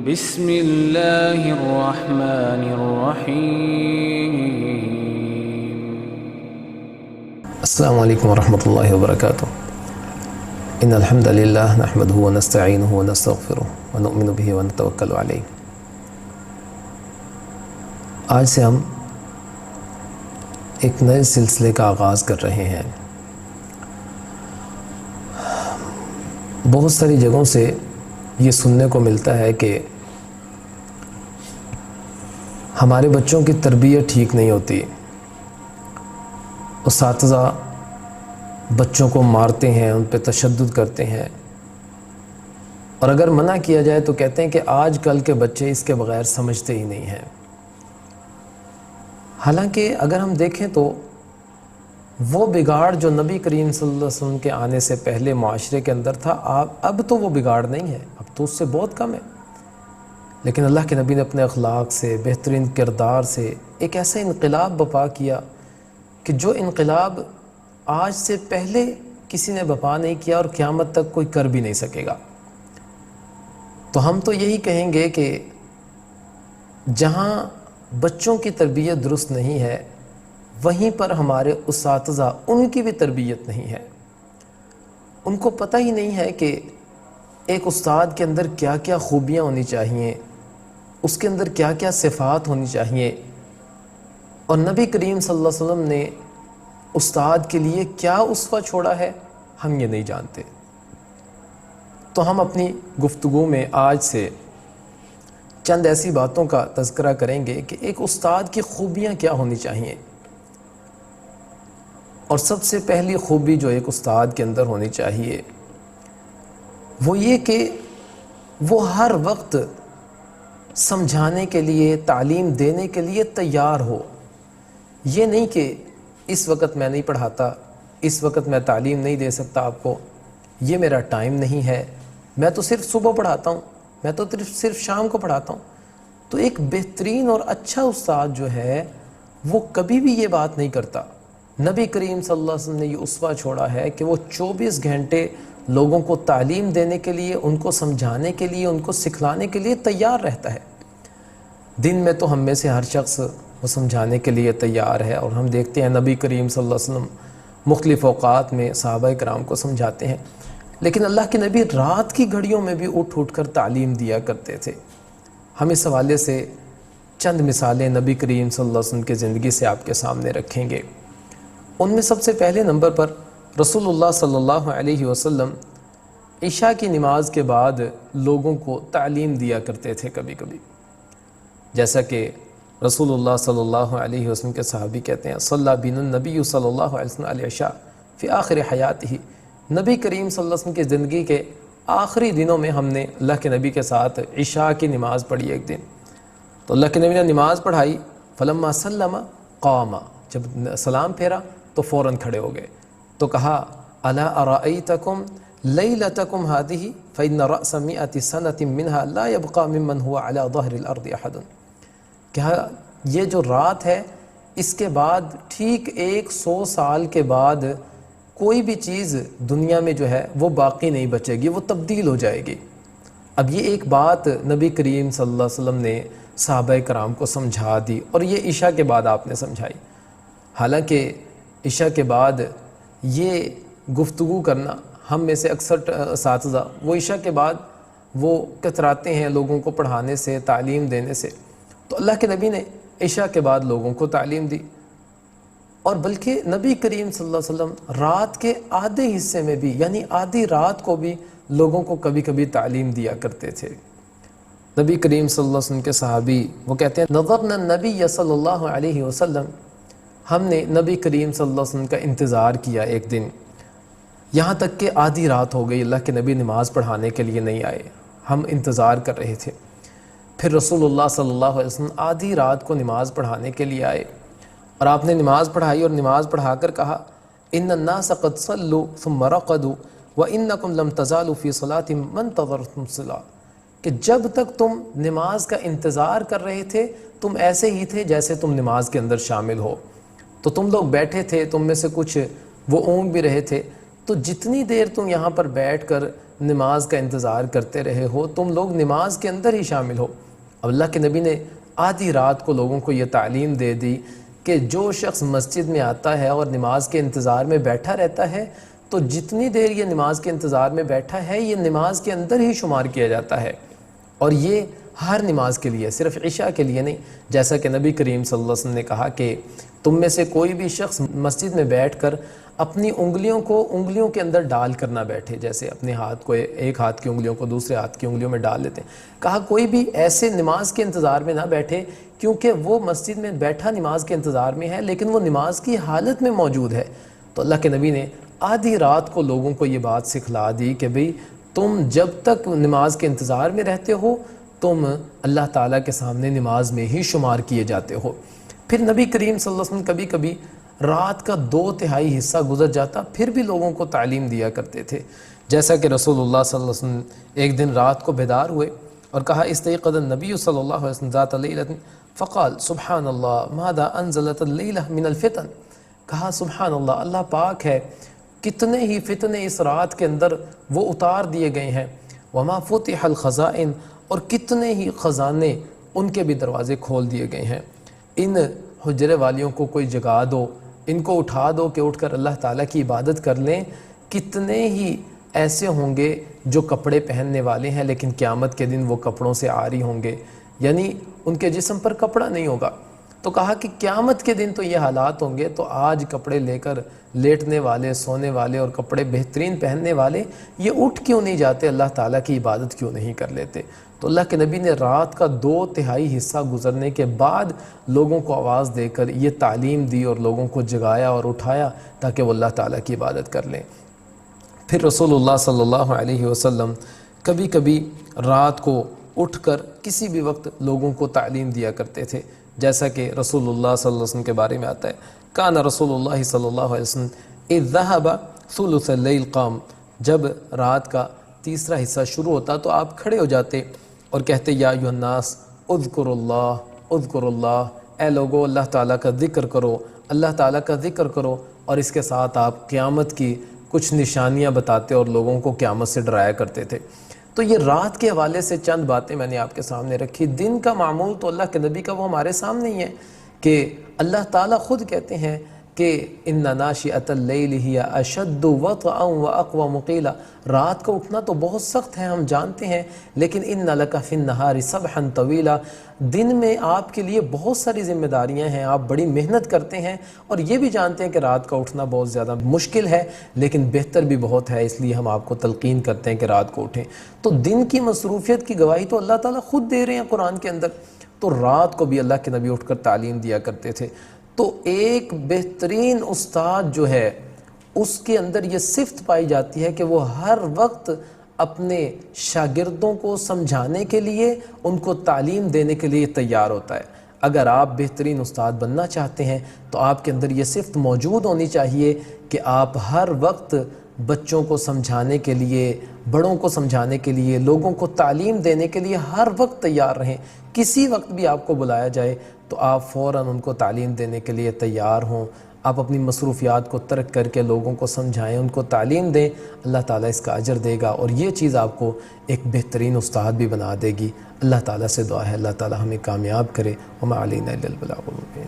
بسم اللہ الرحمن الرحیم۔ السلام علیکم ورحمۃ اللہ وبرکاتہ۔ ان الحمد للہ نحمدہ ونستعینہ ونستغفرہ ونؤمن بہ ونتوکل علیہ۔ آج سے ہم ایک نئے سلسلے کا آغاز کر رہے ہیں۔ بہت ساری جگہوں سے یہ سننے کو ملتا ہے کہ ہمارے بچوں کی تربیت ٹھیک نہیں ہوتی، اساتذہ بچوں کو مارتے ہیں، ان پہ تشدد کرتے ہیں، اور اگر منع کیا جائے تو کہتے ہیں کہ آج کل کے بچے اس کے بغیر سمجھتے ہی نہیں ہیں۔ حالانکہ اگر ہم دیکھیں تو وہ بگاڑ جو نبی کریم صلی اللہ علیہ وسلم کے آنے سے پہلے معاشرے کے اندر تھا، اب تو وہ بگاڑ نہیں ہے، اب تو اس سے بہت کم ہے۔ لیکن اللہ کے نبی نے اپنے اخلاق سے، بہترین کردار سے ایک ایسا انقلاب برپا کیا کہ جو انقلاب آج سے پہلے کسی نے برپا نہیں کیا اور قیامت تک کوئی کر بھی نہیں سکے گا۔ تو ہم تو یہی کہیں گے کہ جہاں بچوں کی تربیت درست نہیں ہے، وہیں پر ہمارے اساتذہ ان کی بھی تربیت نہیں ہے۔ ان کو پتہ ہی نہیں ہے کہ ایک استاد کے اندر کیا کیا خوبیاں ہونی چاہیے، اس کے اندر کیا کیا صفات ہونی چاہیے، اور نبی کریم صلی اللہ علیہ وسلم نے استاد کے لیے کیا اسوہ چھوڑا ہے، ہم یہ نہیں جانتے۔ تو ہم اپنی گفتگو میں آج سے چند ایسی باتوں کا تذکرہ کریں گے کہ ایک استاد کی خوبیاں کیا ہونی چاہیے۔ اور سب سے پہلی خوبی جو ایک استاد کے اندر ہونی چاہیے وہ یہ کہ وہ ہر وقت سمجھانے کے لیے، تعلیم دینے کے لیے تیار ہو۔ یہ نہیں کہ اس وقت میں نہیں پڑھاتا، اس وقت میں تعلیم نہیں دے سکتا آپ کو، یہ میرا ٹائم نہیں ہے، میں تو صرف صبح پڑھاتا ہوں، میں تو صرف شام کو پڑھاتا ہوں۔ تو ایک بہترین اور اچھا استاد جو ہے وہ کبھی بھی یہ بات نہیں کرتا۔ نبی کریم صلی اللہ علیہ وسلم نے یہ اسوہ چھوڑا ہے کہ وہ 24 گھنٹے لوگوں کو تعلیم دینے کے لیے، ان کو سمجھانے کے لیے، ان کو سکھلانے کے لیے تیار رہتا ہے۔ دن میں تو ہم میں سے ہر شخص وہ سمجھانے کے لیے تیار ہے، اور ہم دیکھتے ہیں نبی کریم صلی اللہ علیہ وسلم مختلف اوقات میں صحابہ کرام کو سمجھاتے ہیں، لیکن اللہ کے نبی رات کی گھڑیوں میں بھی اٹھ کر تعلیم دیا کرتے تھے۔ ہم اس حوالے سے چند مثالیں نبی کریم صلی اللہ علیہ وسلم کی زندگی سے آپ کے سامنے رکھیں گے۔ ان میں سب سے پہلے نمبر پر رسول اللہ صلی اللہ علیہ وسلم عشاء کی نماز کے بعد لوگوں کو تعلیم دیا کرتے تھے کبھی کبھی، جیسا کہ رسول اللہ صلی اللہ علیہ وسلم کے صحابی کہتے ہیں صلی بنا النبی صلی اللہ علیہ وسلم علیہ عشاء فی آخر حیاتہ۔ نبی کریم صلی اللہ علیہ وسلم کی زندگی کے آخری دنوں میں ہم نے اللہ کے نبی کے ساتھ عشاء کی نماز پڑھی ایک دن۔ تو اللہ کے نبی نے نماز پڑھائی، فلما سلم قام، جب سلام پھیرا تو فوراً کھڑے ہو گئے، تو کہا الا ارأیتکم لیلتکم هذه فإن رأس 100 سنة منها لا يبقى ممن هو على ظهر الأرض أحد۔ کیا یہ جو رات ہے اس کے بعد ٹھیک 100 سال کے بعد کوئی بھی چیز دنیا میں جو ہے وہ باقی نہیں بچے گی، وہ تبدیل ہو جائے گی۔ اب یہ ایک بات نبی کریم صلی اللہ علیہ وسلم نے صحابہ کرام کو سمجھا دی، اور یہ عشاء کے بعد آپ نے سمجھائی۔ حالانکہ عشاء کے بعد یہ گفتگو کرنا، ہم میں سے اکثر اساتذہ وہ عشاء کے بعد وہ کتراتے ہیں لوگوں کو پڑھانے سے، تعلیم دینے سے۔ تو اللہ کے نبی نے عشاء کے بعد لوگوں کو تعلیم دی، اور بلکہ نبی کریم صلی اللہ علیہ وسلم رات کے آدھے حصے میں بھی، یعنی آدھی رات کو بھی لوگوں کو کبھی کبھی تعلیم دیا کرتے تھے۔ نبی کریم صلی اللہ علیہ وسلم کے صحابی وہ کہتے ہیں نظرنا النبی صلی اللہ علیہ وسلم، ہم نے نبی کریم صلی اللہ علیہ وسلم کا انتظار کیا ایک دن، یہاں تک کہ آدھی رات ہو گئی، اللہ کے نبی نماز پڑھانے کے لیے نہیں آئے، ہم انتظار کر رہے تھے۔ پھر رسول اللہ صلی اللہ علیہ وسلم آدھی رات کو نماز پڑھانے کے لیے آئے، اور آپ نے نماز پڑھائی، اور نماز پڑھا کر کہا ان الناس قد صلوا ثم رقدوا وانکم لم تزالوا فی صلاۃ ما انتظرتم الصلاۃ، کہ جب تک تم نماز کا انتظار کر رہے تھے تم ایسے ہی تھے جیسے تم نماز کے اندر شامل ہو۔ تو تم لوگ بیٹھے تھے، تم میں سے کچھ وہ اونگ بھی رہے تھے، تو جتنی دیر تم یہاں پر بیٹھ کر نماز کا انتظار کرتے رہے ہو، تم لوگ نماز کے اندر ہی شامل ہو۔ اب اللہ کے نبی نے آدھی رات کو لوگوں کو یہ تعلیم دے دی کہ جو شخص مسجد میں آتا ہے اور نماز کے انتظار میں بیٹھا رہتا ہے تو جتنی دیر یہ نماز کے انتظار میں بیٹھا ہے یہ نماز کے اندر ہی شمار کیا جاتا ہے، اور یہ ہر نماز کے لیے، صرف عشاء کے لیے نہیں۔ جیسا کہ نبی کریم صلی اللہ علیہ وسلم نے کہا کہ تم میں سے کوئی بھی شخص مسجد میں بیٹھ کر اپنی انگلیوں کو انگلیوں کے اندر ڈال کر نہ بیٹھے، جیسے اپنے ہاتھ کو ایک ہاتھ کی انگلیوں کو دوسرے ہاتھ کی انگلیوں میں ڈال لیتے ہیں۔ کہا کوئی بھی ایسے نماز کے انتظار میں نہ بیٹھے، کیونکہ وہ مسجد میں بیٹھا نماز کے انتظار میں ہے لیکن وہ نماز کی حالت میں موجود ہے۔ تو اللہ کے نبی نے آدھی رات کو لوگوں کو یہ بات سکھلا دی کہ بھئی تم جب تک نماز کے انتظار میں رہتے ہو تم اللہ تعالیٰ کے سامنے نماز میں ہی شمار کیے جاتے ہو۔ پھر نبی کریم صلی اللہ علیہ وسلم کبھی کبھی رات کا 2/3 حصہ گزر جاتا پھر بھی لوگوں کو تعلیم دیا کرتے تھے، جیسا کہ رسول اللہ صلی اللہ علیہ وسلم ایک دن رات کو بیدار ہوئے اور کہا استيقظ النبی صلی اللہ علیہ وسلم ذات لیلۃ فقال سبحان اللہ ماذا انزلت اللیلہ من الفتن، کہا سبحان اللہ، اللہ پاک ہے، کتنے ہی فتنے اس رات کے اندر وہ اتار دیے گئے ہیں، وما فتح الخزائن، اور کتنے ہی خزانے ان کے بھی دروازے کھول دیے گئے ہیں۔ ان حجرے والیوں کو کوئی جگا دو، ان کو اٹھا دو کہ اٹھ کر اللہ تعالیٰ کی عبادت کر لیں۔ کتنے ہی ایسے ہوں گے جو کپڑے پہننے والے ہیں لیکن قیامت کے دن وہ کپڑوں سے عاری ہوں گے، یعنی ان کے جسم پر کپڑا نہیں ہوگا۔ تو کہا کہ قیامت کے دن تو یہ حالات ہوں گے، تو آج کپڑے لے کر لیٹنے والے، سونے والے اور کپڑے بہترین پہننے والے یہ اٹھ کیوں نہیں جاتے، اللہ تعالیٰ کی عبادت کیوں نہیں کر لیتے؟ تو اللہ کے نبی نے رات کا 2/3 حصہ گزرنے کے بعد لوگوں کو آواز دے کر یہ تعلیم دی اور لوگوں کو جگایا اور اٹھایا تاکہ وہ اللہ تعالیٰ کی عبادت کر لیں۔ پھر رسول اللہ صلی اللہ علیہ وسلم کبھی کبھی رات کو اٹھ کر کسی بھی وقت لوگوں کو تعلیم دیا کرتے تھے، جیسا کہ رسول اللہ صلی اللہ علیہ وسلم کے بارے میں آتا ہے کان رسول اللہ صلی اللہ علیہ وسلم اذ ذهب ثلث اللیل قام، جب رات کا تیسرا حصہ شروع ہوتا تو آپ کھڑے ہو جاتے اور کہتے یا ایھا الناس اذکروا اللہ اذکروا اللہ، اے لوگو اللہ تعالیٰ کا ذکر کرو، اللہ تعالیٰ کا ذکر کرو، اور اس کے ساتھ آپ قیامت کی کچھ نشانیاں بتاتے اور لوگوں کو قیامت سے ڈرایا کرتے تھے۔ تو یہ رات کے حوالے سے چند باتیں میں نے آپ کے سامنے رکھی۔ دن کا معمول تو اللہ کے نبی کا وہ ہمارے سامنے ہی ہے کہ اللہ تعالیٰ خود کہتے ہیں کہ ان ناشئۃ اللیل ہی اشد وطئا واقوم قیلا، رات کو اٹھنا تو بہت سخت ہے ہم جانتے ہیں، لیکن ان لک فی النہار سبحا طویلا، دن میں آپ کے لیے بہت ساری ذمہ داریاں ہیں، آپ بڑی محنت کرتے ہیں اور یہ بھی جانتے ہیں کہ رات کا اٹھنا بہت زیادہ مشکل ہے لیکن بہتر بھی بہت ہے، اس لیے ہم آپ کو تلقین کرتے ہیں کہ رات کو اٹھیں۔ تو دن کی مصروفیت کی گواہی تو اللہ تعالیٰ خود دے رہے ہیں قرآن کے اندر، تو رات کو بھی اللہ کے نبی اٹھ کر تعلیم دیا کرتے تھے۔ تو ایک بہترین استاد جو ہے اس کے اندر یہ صفت پائی جاتی ہے کہ وہ ہر وقت اپنے شاگردوں کو سمجھانے کے لیے، ان کو تعلیم دینے کے لیے تیار ہوتا ہے۔ اگر آپ بہترین استاد بننا چاہتے ہیں تو آپ کے اندر یہ صفت موجود ہونی چاہیے کہ آپ ہر وقت بچوں کو سمجھانے کے لیے، بڑوں کو سمجھانے کے لیے، لوگوں کو تعلیم دینے کے لیے ہر وقت تیار رہیں۔ کسی وقت بھی آپ کو بلایا جائے تو آپ فوراً ان کو تعلیم دینے کے لیے تیار ہوں، آپ اپنی مصروفیات کو ترک کر کے لوگوں کو سمجھائیں، ان کو تعلیم دیں، اللہ تعالیٰ اس کا اجر دے گا اور یہ چیز آپ کو ایک بہترین استاد بھی بنا دے گی۔ اللہ تعالیٰ سے دعا ہے اللہ تعالیٰ ہمیں کامیاب کرے۔ وما علینا الا البلاغ المبین۔